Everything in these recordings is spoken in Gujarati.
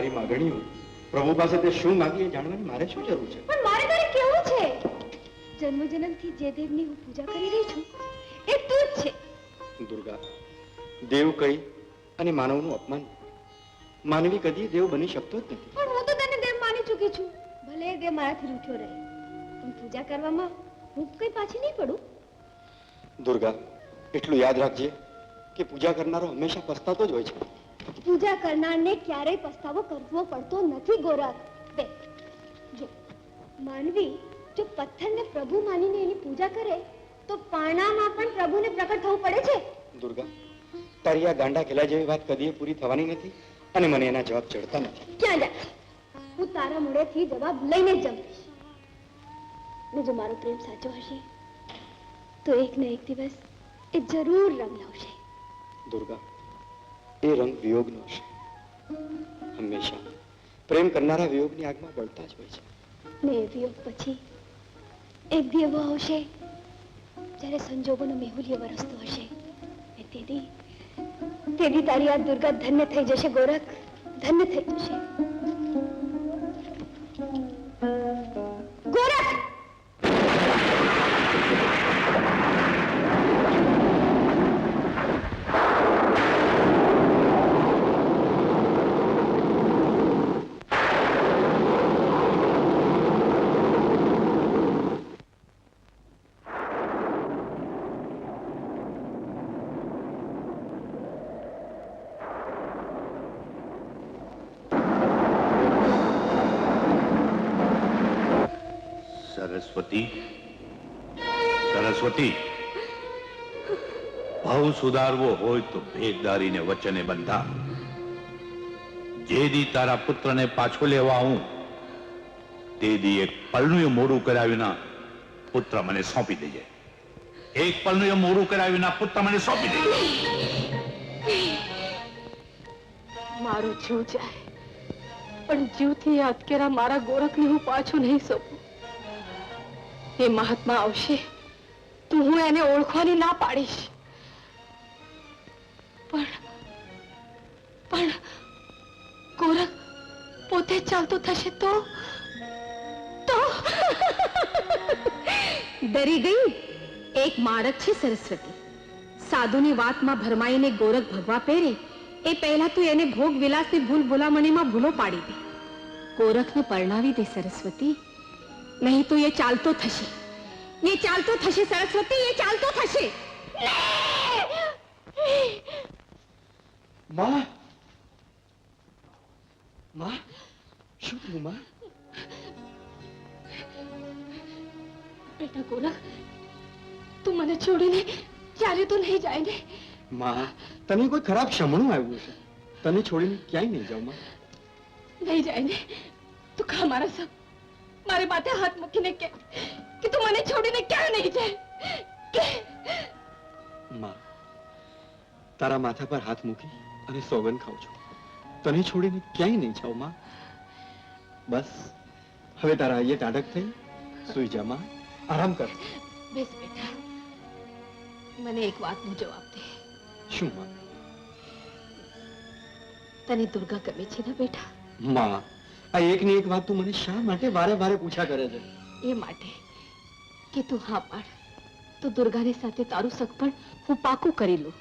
મારી માગણીઓ પ્રભુ પાસે તે શું માગી એ જાણવાની મારે શું જરૂર છે? પણ મારે તારે કેવું છે? જન્મ જન્મથી જે દેવની હું પૂજા કરી રહી છું એ તું જ છે. દુર્ગા, દેવ કહી અને માનવનું અપમાન. માનવી કદી દેવ બની શકતો જ નથી. પણ હું તો તને દેવ માની ચૂકી છું. ભલે દેવ મારાથી રૂઠ્યો રહે, પણ પૂજા કરવામાં હું કઈ પાછી નહીં પડું. દુર્ગા, એટલું યાદ રાખજે કે પૂજા કરનારો હંમેશા પસ્તાતો જ હોય છે. પૂજા કરનારને ક્યારેય પસ્તાવો કરવો પડતો નથી ગોરખ. જો માનવી જો પથ્થરને પ્રભુ માનીને એની પૂજા કરે તો પાણામાં પણ પ્રભુને પ્રકટ થવું પડે છે. દુર્ગા, તારી આ ગાંડા ખેલા જેવી વાત કદી પૂરી થવાની નથી અને મને એના જવાબ ચડતા નથી. ક્યાં જા? હું તારા મોઢેથી જવાબ લઈને જ જમીશ. ને જો મારો પ્રેમ સાચો હશે તો એક ને એક દિવસ એ જરૂર રંગ લાવશે. દુર્ગા, એ રંગ વિયોગનો હશે. હંમેશા પ્રેમ કરનારા વિયોગની આગમાં બળતા જ હોય છે. ને એ વિયોગ પછી એક દી એવો આવશે જ્યારે સંજોગોનો મેહુલિયો વરસતો હશે. ને તેથી તારી આ દુર્ગા ધન્ય થઈ જશે ગોરખ, ધન્ય થઈ જશે. ગોરખ! સરસ્વતી, સરસ્વતી, ભાવ સુધારવો હોય તો ભેદદારીને વચને બંધા. જે દી તારા પુત્રને પાછો લેવા હું તે દી એક પલનું મોડું કર્યા વિના પુત્ર મને સોંપી દેજે. એક પલનું મોડું કર્યા વિના પુત્ર મને સોંપી દેજે. મારો જીવ જાય પણ જીવથી અટકેરા મારા ગોરખને હું પાછું નહીં સોંપું. એ મહાત્મા આવશે તો હું એને ઓળખવાની ના પાડીશ. પણ ગોરખ પોતે ચાલતો થશે તો ડરી ગઈ? એક માળક છે સરસ્વતી. સાધુની વાતમાં ભરમાઈને ગોરખ ભગવા પહેરે એ પહેલા તું એને ભોગ વિલાસની ભૂલ ભૂલામણીમાં ભૂલો પાડી દે. ગોરખને પરણાવી દે સરસ્વતી, નહીં તો એ ચાલતો થશે. એ ચાલતો થશે સરસ્વતી, એ ચાલતો થશે. માં, માં, શું થયું માં? બેટા ગોરખ, તું મને છોડીને ચાલે તો નહીં જાય ને? માં, તને કોઈ ખરાબ શમણું આવ્યું છે. તને છોડીને ક્યાંય નહીં જાઉં માં. નહીં જાય ને? તું ખા મારા સબ મારે માથે હાથ મૂકીને કે તું મને છોડીને ક્યાં નહીં જાય કે? માં, તારા માથા પર હાથ મૂકી અને સોગંદ ખાઉં છું. તને છોડીને ક્યાંય નહીં જાઉં માં. બસ હવે તારા અહીંયા ટાઢક થઈ સુઈ જા માં, આરામ કર. બેસ બેટા, મને એક વાતનો જવાબ દે. શું માં? તને દુર્ગા ગમે છે ને બેટા? માં, આ એકની એક વાત તું મને શા માટે વારે વારે પૂછ્યા કરે છે? એ માટે કે તું હા પાડ તો દુર્ગાની સાથે તારું સગપણ હું પાકું કરી લઉં.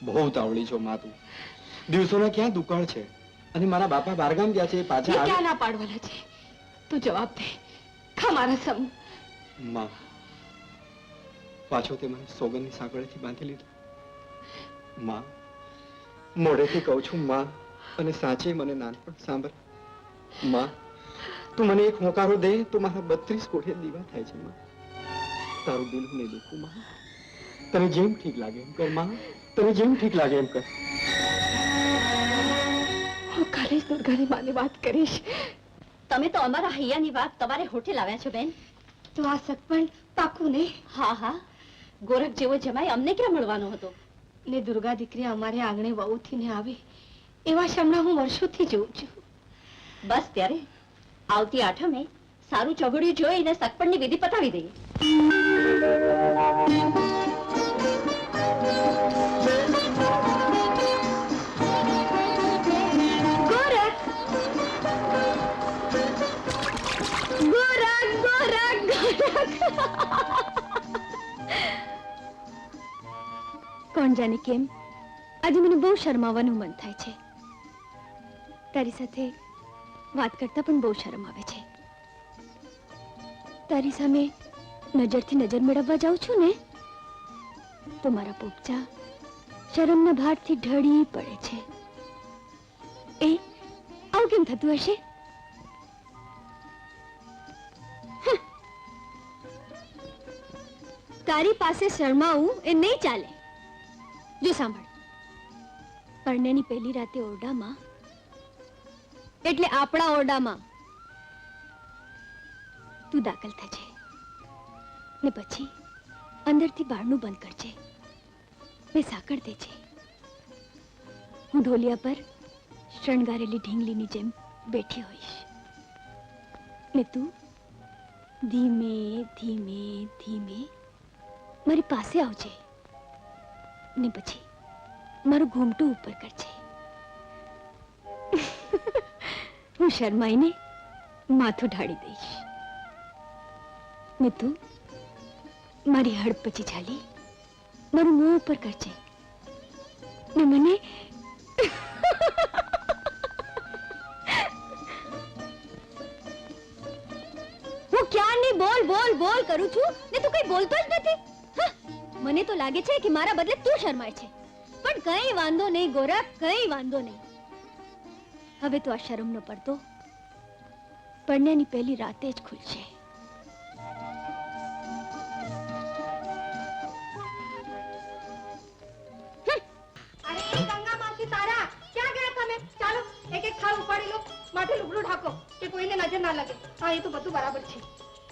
બહુ તાવડી છો માં તું. દિવસોના ક્યાં દુકાળ છે અને મારા બાપા બારગામ ગયા છે, પાછા આવે. ક્યાં ના પાડવાના છે? તું જવાબ દે. ખા મારા સમ. માં, પાછો તે મને સોગંદની સાંકળેથી બાંધી લીધો. માં, મોઢેથી કહું છું માં, અને સાચે મને નાનપણ સાંભળ. માં, તું મને એક હોકારો દે તો મારા 32 કોઠે દીવા થાય છે માં. તારું દિલ હું નહીં દુખું માં. તને જેમ ઠીક લાગે એમ કર માં. તને જેમ ઠીક લાગે એમ કર. હું કાલે જ દુર્ગાની માની વાત કરીશ. તમે તો અમારા હૈયાની વાત તમારે હોટે લાવ્યા છો બેન. તો આ સગપણ પાકું ને? હા હા, ગોરખ જેવો જમાઈ અમને ક્યાં મળવાનો હતો? ને દુર્ગા દીકરી અમારે આંગણે વહુથી ને આવે એવા શમણા હું વર્ષોથી જોઉં છું. બસ ત્યારે આવતી આઠમે સારું ચોગડિયું જોઈને સગપણની વિધિ પતાવી દઈએ. ગોરખ, કોણ જાણે કેમ આજે મને બહુ શરમાવાનું મન થાય છે. તારી સાથે વાત કરતા પણ બહુ શરમ આવે છે. તારી સામે નજરથી નજર મેળવવા જાઉં છું ને તો મારા પોપચા શરમના ભારથી ઢળી પડે છે. એ આવું કેમ થતું હશે? તારી પાસે શરમાવું એ નહીં ચાલે. જો સાંભળ, પરણેની પહેલી રાતે ઓરડામાં, એટલે આપણા ઓરડામાં તું દાખલ થજે ને પછી અંદરથી બારણું બંધ કરજે ને સાકળ દેજે. હું ઢોલિયા પર શણગારેલી ઢીંગલીની જેમ બેઠી હોઈશ ને તું ધીમે ધીમે ધીમે મારી પાસે આવજે ને પછી મારું ઘૂમટું ઉપર કરજે. હું શરમાઈને માથું ઢાળી દઈશ ને તું મારી હડ પછી ચાલી મારું મોં ઉપર કરજે ને મને હું ક્યારની બોલ બોલ બોલ કરું છું ને તું કઈ બોલતો જ નથી. હા, મને તો લાગે છે કે મારા બદલે તું શરમાય છે. પણ કઈ વાંધો નહીં ગોરખ, કઈ વાંધો નહીં. હવે તો આ શરમનો પડદો પરણ્યાની પહેલી રાતે જ ખુલશે. અરે ગંગા માસી તારા ક્યાં ગયા તમે? ચાલો એક એક થાળ ઉપાડી લો, માથે લુગડું ઢાંકો કે કોઈને નજર ના લાગે. હા, એ તો બધું બરાબર છે.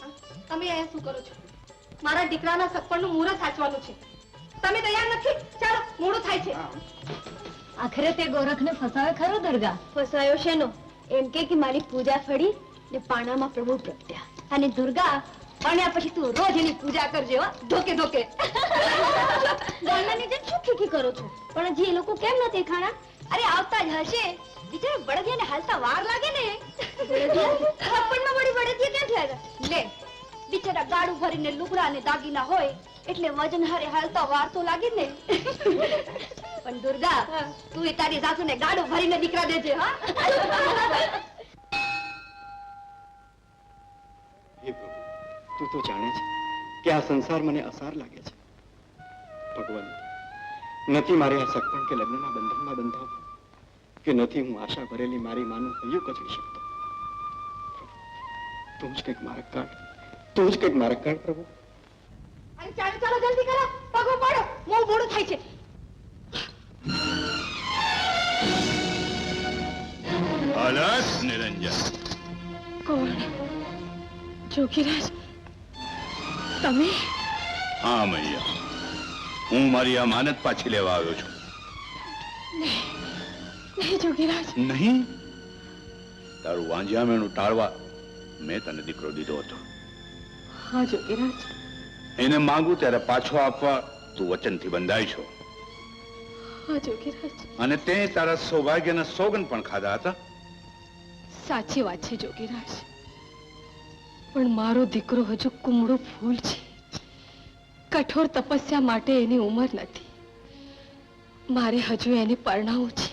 હા, તમે અહીંયા શું કરો છો? મારા દીકરાના સગપણનું મુહૂર્ત સાચવાનું છે. તમે તૈયાર નથી? ચાલો, મોડું થાય છે. આખરે તે ગોરખને ફસાયો ખરો દરગાહ? ફસાયો શેનો? એમ કે મારી પૂજા ફળી ને પાણામાં પ્રભુ પ્રગટ્યા. અને દુર્ગા પાણ્યા પછી તું રોજ એની પૂજા કરજે હો, ધોકે ધોકે. ગામડાની જેમ શું ખીખી કરો છો? પણ હજી એ લોકો કેમ નથી ખાણા? અરે આવતા જ હશે. બિચારા બળદિયાને હાલતા વાર લાગે ને. થપ્પડમાં વળી બળદિયા ક્યાંથી આવ્યા? લે, બિચારા ગાડું ભરીને લુગડા ને દાગીના હોય એટલે વજન હારે હાલતા વાર તો લાગે ને. પણ દુર્ગા, તું એ તારી સાસુને ગાડું ભરીને દીકરા દેજે. હા, હે પ્રભુ, તું તો જાણે છે કે આ સંસાર મને અસાર લાગે છે. ભગવાન, નથી મારે આ સગપણ કે લગ્નના બંધનમાં બંધાવવું, કે નથી હું આશા ભરેલી મારી માનું હૈયું કચડી શકતો. તું જ કંઈક માર્ગ કાઢ, તું જ કંઈક માર્ગ કાઢ પ્રભુ. અરે ચાલો ચાલો, જલ્દી કરો, પગો પાડો, બહુ મોડું થાય છે. અલસ નિરંજન, કોણ? જોગીરાજ, તમે? હા મૈયા, હું મારી અમાનત પાછી લેવા આવ્યો છું. નહીં જોગીરાજ. નહીં? તારું વાંજિયામેણું ટાળવા મેં તને દીકરો દીધો હતો. હા જોગીરાજ. એને માંગુ ત્યારે પાછો આપવા તું વચનથી બંધાય છો. હા જોગીરાજ. અને તે તારા સૌભાગ્યના સોગન પણ ખાધા હતા. સાચી વાત છે જોગીરાજ, પણ મારો દીકરો હજુ કુમળો ફૂલ છે. કઠોર તપસ્યા માટે એની ઉંમર નથી. મારે હજુ એને પરણાવવું છે.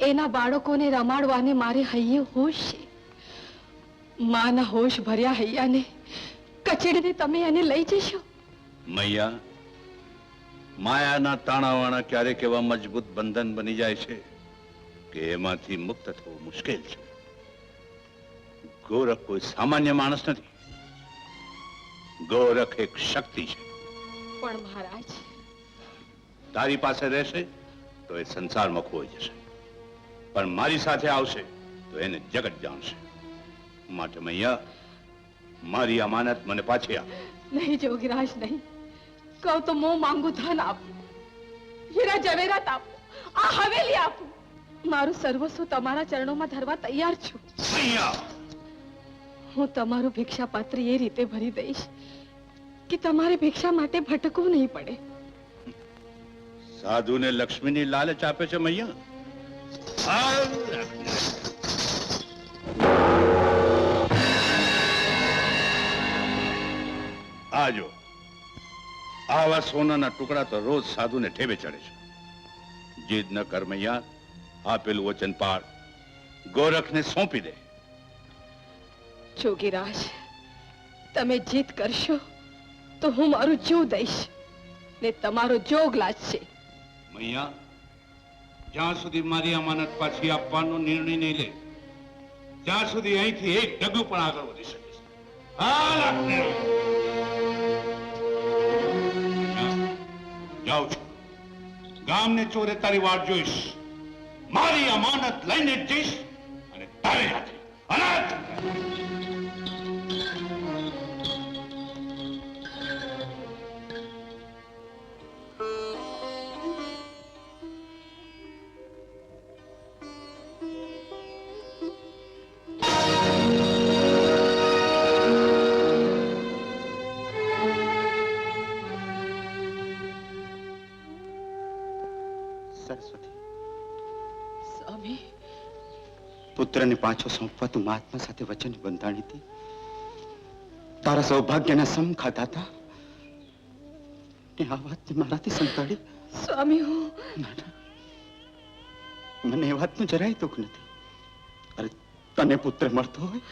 એના બાળકોને રમાડવાને મારે હૈયે હોશ છે. માના હોશ ભર્યા હૈયાને કચડીને તમે એને લઈ જશો? મૈયા, માયાના તાણાવાણા ક્યારેક એવા મજબૂત બંધન બની જાય છે કે એમાંથી મુક્ત થવું મુશ્કેલ છે. ગોરખ કોઈ સામાન્ય માણસ નથી. ગોરખ એક શક્તિ છે. પણ મહારાજ, તારી પાસે રહેશે તો એ સંસારમાં ખોઈ જશે, પણ મારી સાથે આવશે તો એને જગત જાણશે. માટે મૈયા, મારી અમાનત મને પાછી આપ. નહીં જોગીરાજ, નહીં. કહો તો મોં માંગુ ધન આપું, હીરા જવેરાત આપું, આ હવેલી આપું. મારું સર્વસ્વ તમારા ચરણોમાં ધરવા તૈયાર છું. મૈયા, હું તમારું ભિક્ષા પાત્ર એ રીતે ભરી દઈશ કે તમારે ભિક્ષા માટે ભટકવું નહીં પડે. સાધુને લક્ષ્મીની લાલચ આપે છે મૈયા. હાલ રાખને. આ જો આવા સોનાના ટુકડા તો રોજ સાધુને ઠેબે ચડે છે. જીદ ન કર મૈયા, આપેલું વચન પાળ, ગોરખને સોંપી દે. જોગીરાજ, તમે જીત કરશો તો હું મારું જીવ દઈશ ને તમારો જોગ લાજશે. મૈયા, જ્યાં સુધી મારી અમાનત પાછી આપવાનો નિર્ણય નહીં લે ત્યાં સુધી અહીંથી એક ડગલું પણ આગળ વધી શકીશ. જાઉં છું. ગામને ચોરે તારી વાટ જોઈશ. મારી અમાનત લઈને જ જઈશ અને તારી હાથે અનાથ. સરસ્વતી, સ્વામી, પુત્રને પાછો સોંપવા તું મહાત્મા સાથે વચન બંધાણી હતી. તારા સૌભાગ્યના સમ ખાધા હતા ને આ વાત મારાથી સંતાડી. સ્વામી, હું મને એ વાતનું જરાય દુઃખ નથી. અરે તને પુત્ર મળતો હોય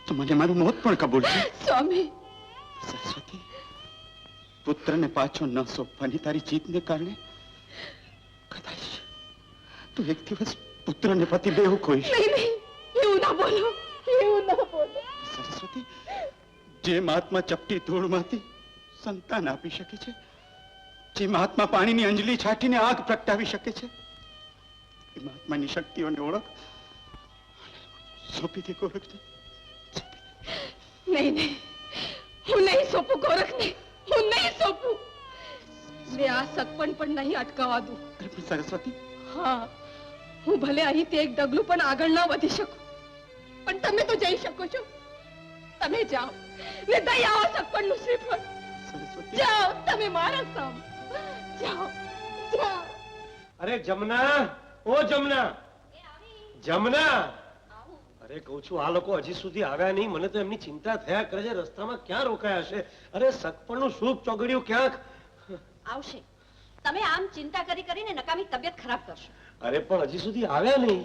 તો મને મારું મોત પણ કબૂલ છે. સ્વામી, સરસ્વતી, પુત્રને પાછો ન સોંપવાની તારી જીતને કારણે કદાચ તું એક દિવસ પુત્રને પતિ બેહુ ખોઈશ. નહીં, એવું ના બોલો, એવું ના બોલો. સરસ્વતી, જે મહાત્મા ચપટી ધૂળમાંથી સંતાન આપી શકે છે, જે મહાત્મા પાણીની અંજલિ છાંટીને આગ પ્રગટાવી શકે છે, એ મહાત્માની શક્તિઓને ઓળખ સોંપી દે ગોરખને. નહીં, હું નહીં સોંપું ગોરખને, હું નહીં સોંપું. મેં આ સગપણ પણ નહીં અટકાવવા દઉં. સરસ્વતી, હા, હું ભલે અહીંથી એક ડગલું પણ આગળ ન વધી શકું, પણ તમે તો જઈ શકો છો. તમે જાઓ ને દઈ આવો સગપણનું શ્રીફળ. સરસ્વતી, જાઓ, તમે મારા સમ. જાઓ, જાઓ. અરે જમના, ઓ જમના, જમના. અરે કહું છું, આ લોકો હજી સુધી આવ્યા નહીં. મને તો એમની ચિંતા થયા કરે છે. રસ્તામાં ક્યાં રોકાયા હશે? અરે સગપણનું શુભ ચોગડિયું ક્યાંક આવશે. તમે આમ ચિંતા કરી કરીને નકામી તબિયત ખરાબ કરશો. અરે પણ હજી સુધી આવ્યા નહીં.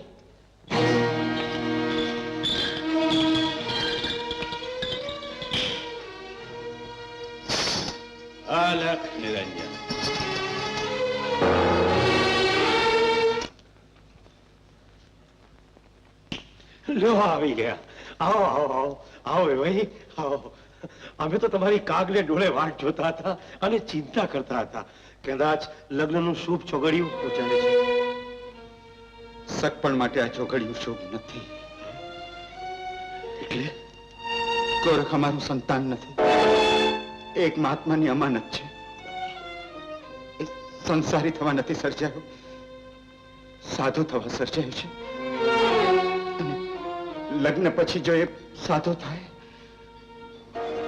અલખ નિરંજન. લો આવી ગયા. આવો આવો આવો આવો ભાઈ આવો. અમે તો તમારી કાગને ડોળે વાટ જોતા હતા અને ચિંતા કરતા હતા. કદાચ લગ્નનું શુભ ચોગડિયું ચાલે છે. સગપણ માટે આ ચોઘડિયું શુભ નથી. એટલે ગોરખ અમારું સંતાન નથી, એક મહાત્માની અમાનત છે. એ સંસારી થવા નથી સર્જાયો, સાધુ થવા સર્જાયો છે. અને લગ્ન પછી જો એ સાધુ થાય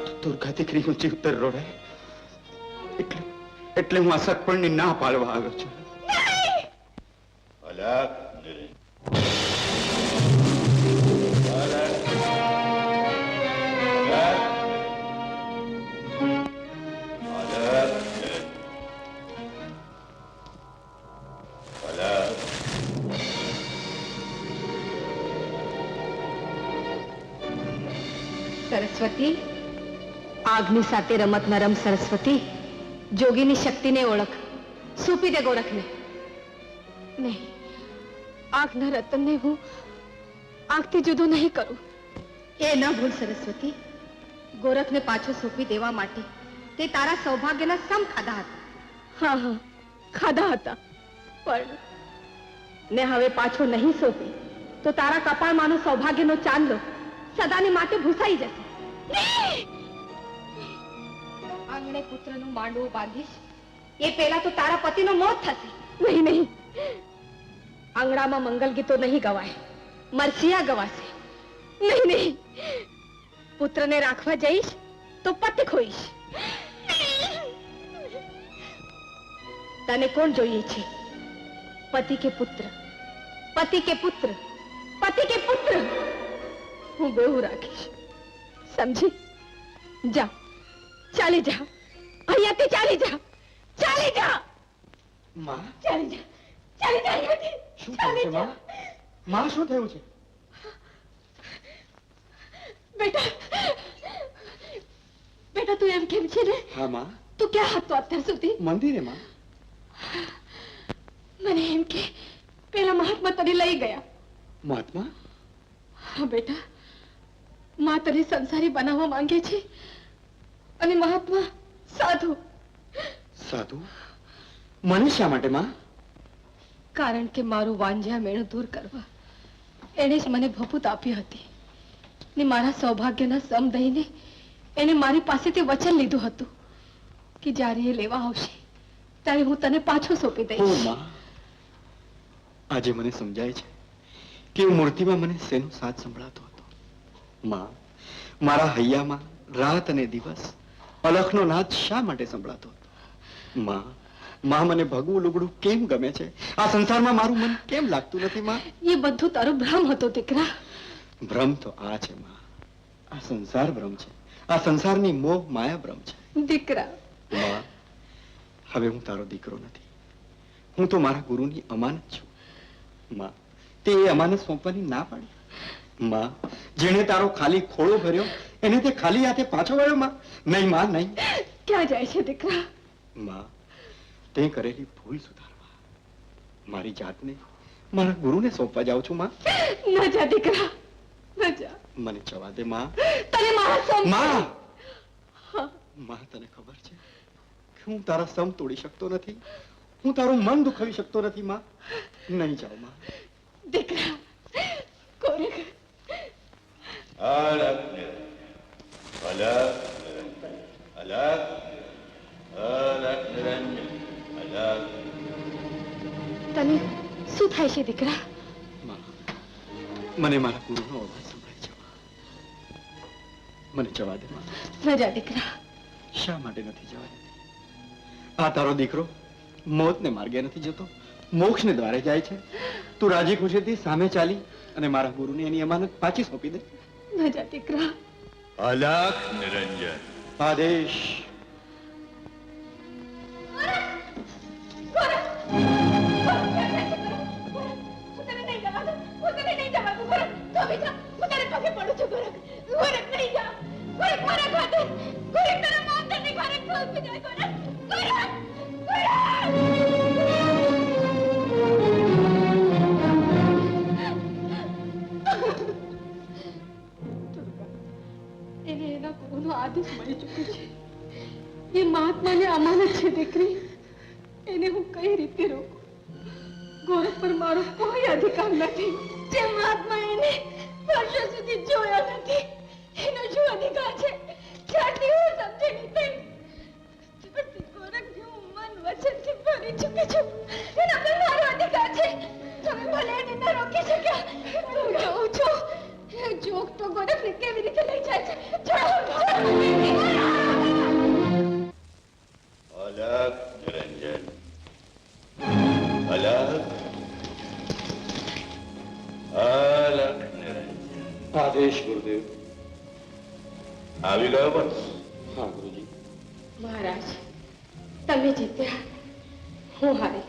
તો દુર્ગા દીકરીનું જીવતર રોડાય. એટલે હું આ સગપણની ના પાડવા આવ્યો છું. અલખ નિરંજન. સરસ્વતી, આગની સાથે રમત ન રમ સરસ્વતી. જોગીની શક્તિને ઓળખ. સૂપી દે ગોરખને. નહીં, આગના રતનને હું આગથી જુદો નહીં કરું. એ ન ભૂલ સરસ્વતી. ગોરખને પાછો સૂપી દેવા માટે તે તારા સૌભાગ્યના સમ ખાધા હતા. હા હા, ખાધા હતા, પણ ને હવે પાછો નહીં સોંપી તો તારા કપાળમાંનો સૌભાગ્યનો ચાંદલો સદાની માટે ભૂસાઈ જશે. આંગણે પુત્રનું માંડવું બાંધીશ એ પહેલા તો તારા પતિનું મોત થશે. નહીં નહીં, આંગણામાં મંગલ ગીતો નહીં ગવાય, મરસિયા ગવાશે. નહીં નહીં, પુત્રને રાખવા જઈશ તો પતિ ખોઈશ. તને કોણ જોઈએ છે? પતિ કે પુત્ર? પતિ કે પુત્ર? પતિ કે પુત્ર? હું બેહુ રાખીશ. સમજી? જા, ચાલી જા, અહીંયાથી ચાલી જા, ચાલી જા, માં ચાલી જા, ચાલી જા અહીંયાથી. શું થયું છે માં? માં શું થયું છે? બેટા, બેટા તું એમ કેમ છે ને? હા માં, તું ક્યાં હતો અત્યાર સુધી? મંદિરે માં. મને એમ કે પેલા મહાત્મા તને લઈ ગયા. મહાત્મા? હા બેટા, માં તને સંસારી બનાવવા માંગે છે અને મહાત્મા સાધુ. સાધુ? મને શા માટે માં? કારણ કે મારું વાંઝ્યા મેળું દૂર કરવા એણે જ મને ભભૂત આપી હતી ને મારા સૌભાગ્યના સમ દઈને એને મારી પાસેથી વચન લીધું હતું કે જ્યારે એ લેવા આવશે ત્યારે હું તને પાછો સોંપી ઓ દઈશ. માં, આજે મને સમજાય છે કે મૂર્તિમાં મને શેનો સાથ સંભળાતો હતો. માં, મારા હૈયામાં રાત અને દિવસ અલખનો નાદ શા માટે સંભળાતો હતો? માં, માં મને ભગવું લુગડું કેમ ગમે છે? આ સંસારમાં મારું મન કેમ લાગતું નથી? માં, એ બધું તારો ભ્રમ હતો દીકરા. ભ્રમ તો આ છે માં, આ સંસાર ભ્રમ છે. આ સંસારની મોહ માયા ભ્રમ છે. દીકરા, માં, હવે હું તારો દીકરો નથી, હું તો મારા ગુરુની અમાનત છું. માં, તે એ અમાનત સોંપવાની ના પાડી. માં, જેણે તારો ખાલી ખોળો ભર્યો એને તે ખાલી હાથે પાછો વળ્યો? માં, નહીં માં, નહીં. ક્યાં જાય છે દીકરા? માં, તે કરેલી ભૂલ સુધારવા મારી જાતને મારા ગુરુને સોંપવા જાઉં છું. માં, ન જા દીકરા, ન જા. મને જવા દે. માં, તને મારા સમ. માં, હા, માં, તને ખબર છે કે હું તારા સમ તોડી શકતો નથી, હું તારું મન દુખાવી શકતો નથી. માં, નહીં જાઓ. માં, દીકરા, કોરેખ. અલગ નિરંજન, અલગ નિરંજન, અલગ નિરંજન, અલગ. તને શું થાય છે દીકરા? માં, મને મારા ગુરુનો અવાજ સંભળાય છે. માં, મને જવા દે. માં, ન જા દીકરા. શા માટે નથી જવા દેતી? આ તારો દીકરો મોતને માર્ગે નથી જતો, મોક્ષને દ્વારે જાય છે. તું રાજી ખુશીથી સામે ચાલી અને મારા ગુરુને એની અમાનત પાછી સોંપી દે. ન જા દીકરા. અલગ નિરંજન. આદેશ. એને એના ગુરુનો આદેશ મળી ચૂક્યો છે. એ મહાત્માને અમાનત છે દીકરી, એને હું કઈ રીતે રોકું? ગોરખ પર મારો કોઈ અધિકાર નથી. જે મહાત્મા એને વર્ષો સુધી જોયો નથી એનો શું અધિકાર છે? જ્યારથી હું સમજી નહીં ત્યારથી ગોરખને હું મન વચનથી ભરી ચૂકી છું. એના પર મારો અધિકાર છે. તમે ભલે એને ન રોકી શક્યા. હું જોઉં છું જોગ તો ગોરખને કેવી રીતે લઈ જાય છે. અલગ નિરંજન, અલગ નિરંજન. આદેશ ગુરુદેવ. આવી ગયો બસ. હા ગુરુજી. મહારાજ, તમે જીત્યા, હું હારી.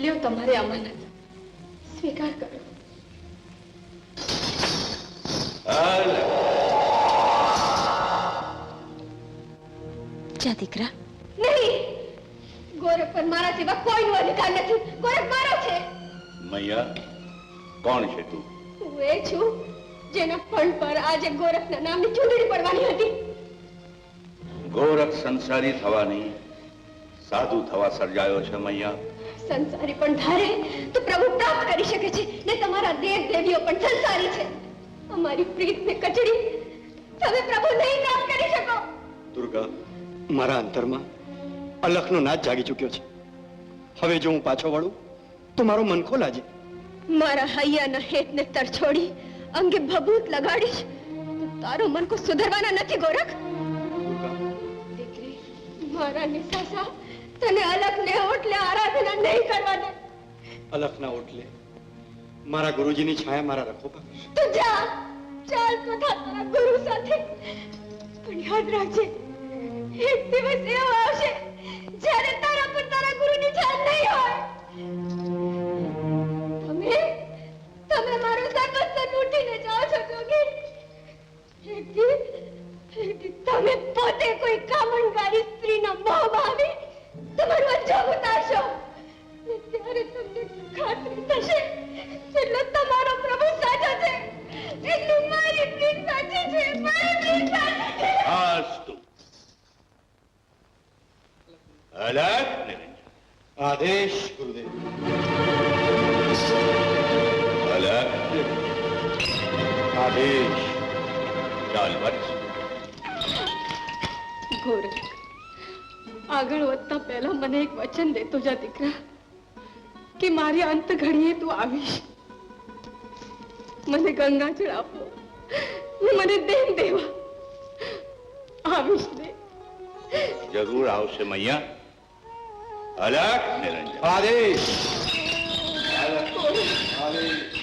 લ્યો તમારી અમાનત, સ્વીકાર કરો. જા દીકરા. નહીં, ગોરખ પર મારા સિવાય કોઈનો અધિકાર નથી. ગોરખ મારો છે. મૈયા, કોણ છે તું? હું એ છું જેના ફળ પર આજે ગોરખના નામની ચૂંટણી પડવાની હતી. ગોરખ સંસારી થવાની, સાધુ થવા સર્જાયો છે મૈયા. સંસારી પણ ધારે તો પ્રભુ પ્રાપ્ત કરી શકે છે ને તમારા દેવ દેવીઓ પણ સંસારી છે. અમારી પ્રીતને કચડી તમે પ્રભુ નહીં પ્રાપ્ત કરી શકો. દુર્ગા, મારા અંતરમાં અલખનો નાદ જાગી ચૂક્યો છે. હવે જો હું પાછો વળું તો મારો મનખો લાજે. મારા હૈયાના હેતને તરછોડી અંગે ભભૂત લગાડીશ તો તારો મનકો સુધરવાના નથી. ગોરખ દીકરી, મારા નિસાસા તને અલખને ઓટલે આરાધના નહીં કરવા દે. અલખના ઓટલે મારા ગુરુજીની છાયા મારા રખોપા કરશે. તું જા, ચાલ તો તારા ગુરુ સાથે. પણ યાદ રાખજે, એક દિવસ એવો આવશે જ્યારે તારા પર તારા ગુરુની જાન નહીં હોય. તમે મારું સર્વસ્વ લૂંટીને જાઓ છો જોગી. એક દી તમે પોતે કોઈ કામણગારી સ્ત્રીના મોહમાં આવી તમારું અંજામ ઉતારશો. ત્યારે તમને ખાતરી થશે એટલો તમારો પ્રભુ સાચો છે, એટલું મારી પ્રીત સાચી છે, મારી પ્રીત સાચી છે. અસ્તુ. અલગ નિરંજન. આદેશ ગુરુદેવ. અલગ. આદેશ. ચાલ વર્ષ. ગોરખ, આગળ વધતા પહેલા મને એક વચન દેતો જા દીકરા, કે મારી અંત ઘડીએ તું આવીશ. મને ગંગાજળ આપો ને મને દેન દેવા. આવીશ ને? જરૂર આવશે મૈયા. અલગ નિરંજન. આદેશ. ગોરખ, આદેશ.